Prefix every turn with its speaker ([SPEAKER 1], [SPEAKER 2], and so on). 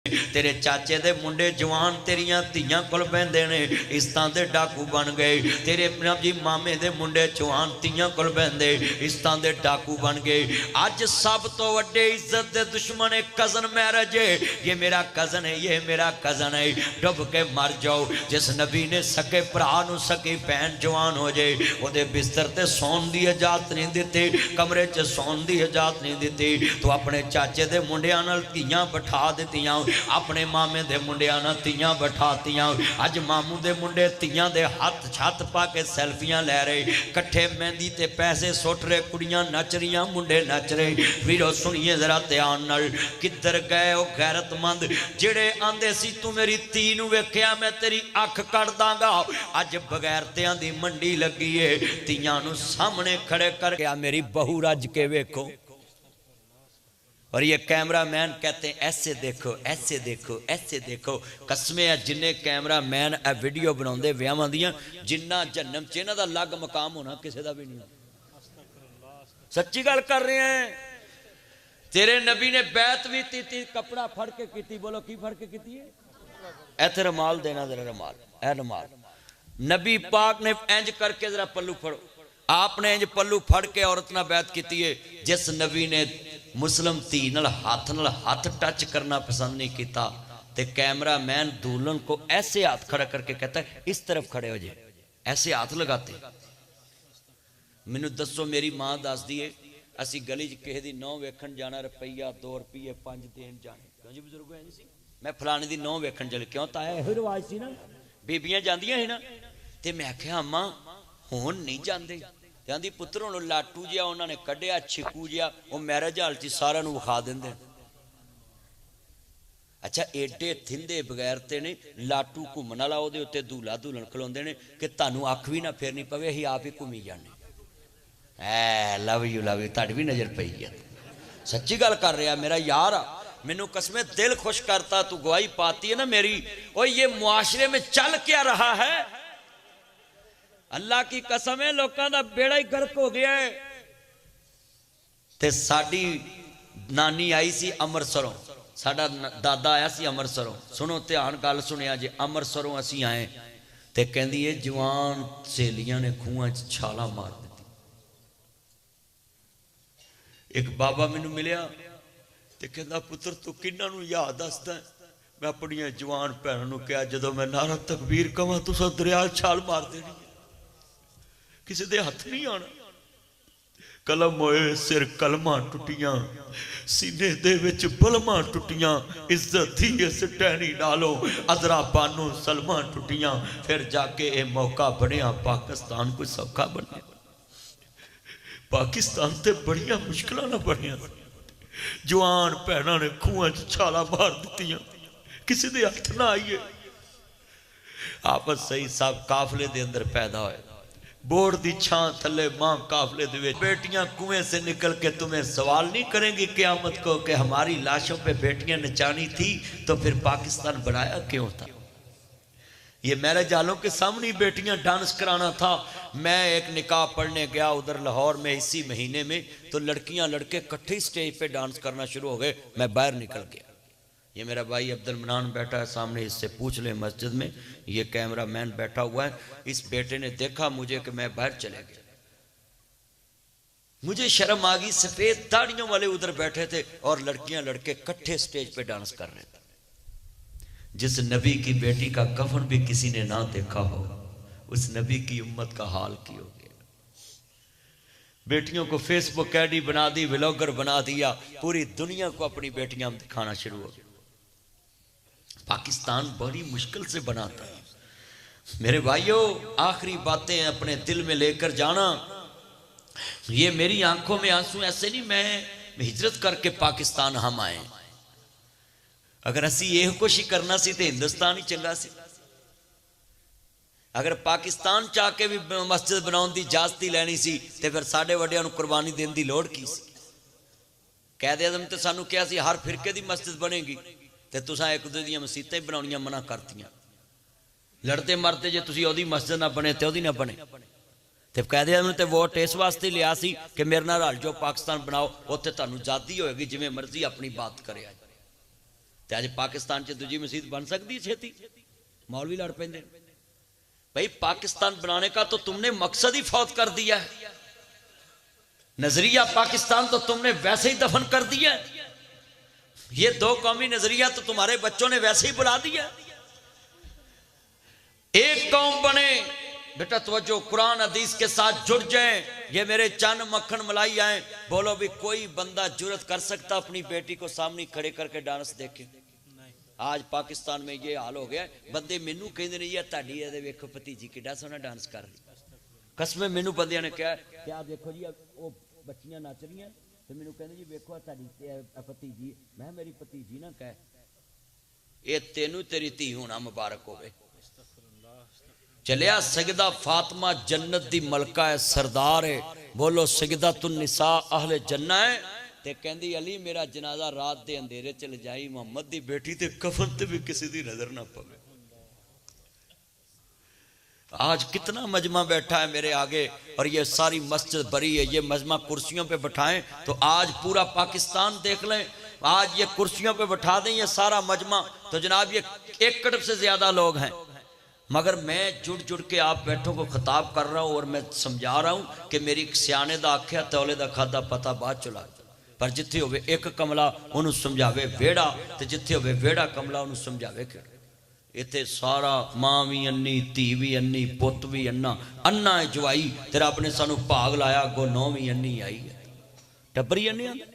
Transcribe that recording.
[SPEAKER 1] तेरे चाचे दे मुंडे जवान तेरियां धीयां कोल बहंदे ने इस्तां दे डाकू बन गए। तेरे जी मामे दे मुंडे जवान धीयां कोल बहंदे इस्तां दे डाकू बन गए। अज सब तो वड्डे इज्जत दे दुश्मन है कज़न मैरिज है। ये मेरा कज़न है, ये मेरा कज़न है। डुब के मर जाओ। जिस नबी ने सके भरा नूं सकी भैन जवान हो जाए वो बिस्तर ते सौन की इजाजत नहीं दी, कमरे च सौन की इजाजत नहीं दी। तो अपने चाचे दे मुंडियां नाल धीयां बिठा दित्तियां, अपने मामे दे मुंडियां नाल धीयां बिठातियां। अज मामू दे मुंडे धीयां दे हथ छत पा के सेल्फियां लै रहे, कट्ठे मेहंदी ते पैसे सुट रहे, कुड़ियां नच रही, मुंडे नच रहे। वीरो सुनिए जरा ध्यान नाल, किधर गए वो गैरतमंद जेड़े आंदे सी तू मेरी धी नूं वेखिया मैं तेरी अख कट दांगा। अज बगैरतियां दी मंडी लगी है, धीयां नूं सामने खड़े कर के मेरी बहू रज के वेखो। और ये कैमरा मैन कहते हैं ऐसे देखो, ऐसे देखो, ऐसे देखो। कसमें है जिन्ने कैमरा मैन ए वीडियो बनाते विआहां दियां, जिन्ना जन्म च इन्हां दा अलग मकाम होना किसी का भी नहीं। सच्ची गल कर रहे हैं। तेरे नबी ने बैत भी की, कपड़ा फड़ के की। बोलो की फड़ के की है? इत्थे रुमाल देना, जरा रुमाल, ए रुमाल। नबी पाक ने इंज करके जरा पल्लू फड़ो, आपने इंज पल्लू फड़ के औरत नाल बैत की है। जिस नबी ने मुस्लिम धी नाल हाथ टच करना पसंद नहीं किया, तो कैमरा मैन दुल्हन को ऐसे हाथ खड़ा करके कहता है इस तरफ खड़े हो जाए, ऐसे हाथ लगाते। मैनू दसो, मेरी मां दस दी है असी गली च किसी दी नौं वेखण जाना, रुपया 2 रुपये 5 देन जाने, क्यों जी बजुर्गो? है सी मैं फलाने दी नौं वेखण चले, क्यों ताया यही रिवाज सी ना, बीबियां जांदियां है ना। ते मैं आख्या अम्मा हुण नहीं जांदे। कहती पुत्र हूँ लाटू जिहा उन्होंने कढ़िया, छिकू जिहा वो मैरिज हाल च सारा विखा देंगे। अच्छा एडे थिंदे बगैरते ने, लाटू घूमन वाला वो उत्ते दूल्हा दुल्हन खलोंदे ने कि तुहानू अख भी ना फेरनी पवे, असीं आप ही घूमी जाने। लव यू तुहाडी भी नज़र पई है। सच्ची गल कर रहा मेरा यार, मैनू कसमें दिल खुश करता, तू गवाही पाती है ना मेरी। और ये मुआशरे में चल क्या रहा है, अल्लाह की कसम है, लोगों का बेड़ा ही गर्क हो गया है। ते साडी नानी आई सी अमृतसरों, साडा दादा आया सी अमृतसरों। सुनो ध्यान गल सुनिया जे, अमृतसरों असी आए ते कहंदी है जवान सहेलियां ने खूहां च छाला मार दी। एक बाबा मैनू मिलिया ते कहंदा पुत्र तू किन्हां नूं याद दसदा? मैं अपनी जवान भैणां नूं कहा जदों मैं नारा तकबीर कवां तुसां दरिया छाल मार देनी, किसी दे हथ नहीं आना। कलम होए सिर कलमा टुटियां, सीने दे विच बलमा टुटियां, इज्जत थी इस टहनी नालों अजरा बानो सलमा टुटियां। फिर जाके ये मौका बनया पाकिस्तान कोई सौखा बनया। पाकिस्तान ते बड़ियां मुश्किलां नाल बनया। जवान भैणां ने खूहां च छाला मार दित्तियां, किसी दे हथ ना आईए। आपस सही साहब काफले दे अंदर पैदा होए, बोर्ड की छां थले मां काफले दे विच। बेटियां कुएं से निकल के तुम्हें सवाल नहीं करेंगी क़यामत को कि हमारी लाशों पे बेटियां नचानी थी तो फिर पाकिस्तान बनाया क्यों था? ये मैरिज हालों के सामने बेटियां डांस कराना था। मैं एक निकाह पढ़ने गया उधर लाहौर में इसी महीने में, तो लड़कियां लड़के इकट्ठे स्टेज पे डांस करना शुरू हो गए। मैं बाहर निकल गया। ये मेरा भाई अब्दुल मनान बैठा है सामने, इससे पूछ ले मस्जिद में, ये कैमरा मैन बैठा हुआ है। इस बेटे ने देखा मुझे कि मैं बाहर चले गया, मुझे शर्म आ गई। सफेद दाढ़ियों वाले उधर बैठे थे और लड़कियां लड़के इकट्ठे स्टेज पे डांस कर रहे थे। जिस नबी की बेटी का कफन भी किसी ने ना देखा हो, उस नबी की उम्मत का हाल की हो गया। बेटियों को फेसबुक आईडी बना दी, व्लॉगर बना दिया, पूरी दुनिया को अपनी बेटियां दिखाना शुरू हो गया। पाकिस्तान बड़ी मुश्किल से बना था। मेरे भाइयों आखिरी बातें अपने दिल में लेकर जाना। ये मेरी आंखों में आंसू ऐसे नहीं, मैं हिजरत करके पाकिस्तान हम आए। अगर असी यह कुछ ही करना सी तो हिंदुस्तान ही चंगा सी। अगर पाकिस्तान चाह के भी मस्जिद बनाने की इजाजत ही लैनी सी तो फिर साढ़े वड्डियां नूं कुर्बानी देने की लोड़ की सी? कैद आज़म तो सानू कहा सी हर फिरके की मस्जिद बनेगी, तो तुसां एक दूजे दी मसीतां ही बनाउणियां मना करतियां। लड़ते मरते जे तुसीं ओहदी मस्जिद ना बने तो ओहदी ना बने। तो कहदे आज़म ते वोट इस वास्ते लिया सी कि मेरे नाल रल जाओ, पाकिस्तान बनाओ, उत्थे तुहानूं आज़ादी होएगी, जिवें मर्जी अपनी बात करे। ते अज पाकिस्तान च दूजी मसीत बन सकती है छेती? मौलवी लड़ पेंदे। भाई पाकिस्तान बनाने का तो तुमने मकसद ही फौत कर दिया है, नजरिया पाकिस्तान तो तुमने वैसे ही दफन कर दिया है। ये दो कौमी नजरिया तो तुम्हारे बच्चों ने वैसे ही बुला दिया। एक कौम बने, बेटा तवज्जो, कुरान हदीस के साथ जुड़ जाएं, ये मेरे चन मक्खन मलाई आए। बोलो भी कोई बंदा जुर्रत कर सकता अपनी बेटी को सामने खड़े करके डांस देखे? आज पाकिस्तान में ये हाल हो गया, बंदे मैनू कहते नहीं यार ताड़ी ये वेखो भतीजी किड्डा सोहना डांस कर रही। कसमें मैनू बंदियां ने कहा क्या देखो जी वो बच्चियां नच रही हैं, तो मैनू कहते जी वेखो ताड़ी भतीजी। मैं मेरी भतीजी ना कह, ये तेनू तेरी धी होना मुबारक होवे। चलिया सजदा फातिमा जन्नत दी मलका है, सरदार है। बोलो सजदा तु निसा अहले जन्ना है। ते कहंदी अली मेरा जनाजा रात दे अंधेरे च ले जाई, मोहम्मद दी बेटी ते कफन ते भी किसी दी नजर ना पवे। आज कितना मजमा बैठा है मेरे आगे और ये सारी मस्जिद भरी है। ये मजमा कुर्सियों पे बैठाएं तो आज पूरा पाकिस्तान देख लें, आज ये कुर्सियों पे बैठा दें ये सारा मजमा, तो जनाब ये 1 करोड़ से ज्यादा लोग हैं। मगर मैं जुड़ जुड़ के आप बैठों को खिताब कर रहा हूँ और मैं समझा रहा हूँ कि मेरी सियाने दा आख्या तौले दा खादा पता बाद चला, पर जिथे होवे एक कमला उन्होंने समझावे वेड़ा, ते जिथे होवे वेड़ा कमला उन्होंने समझावे केड़ा। इत्थे सारा मां भी अन्नी, धी भी अन्नी, पुत भी अन्ना, अन्ना है जवाई। ते रब ने सानू भाग लाया, अगों नौ भी अन्नी आई है, टब्बरी अन्नी आंदे।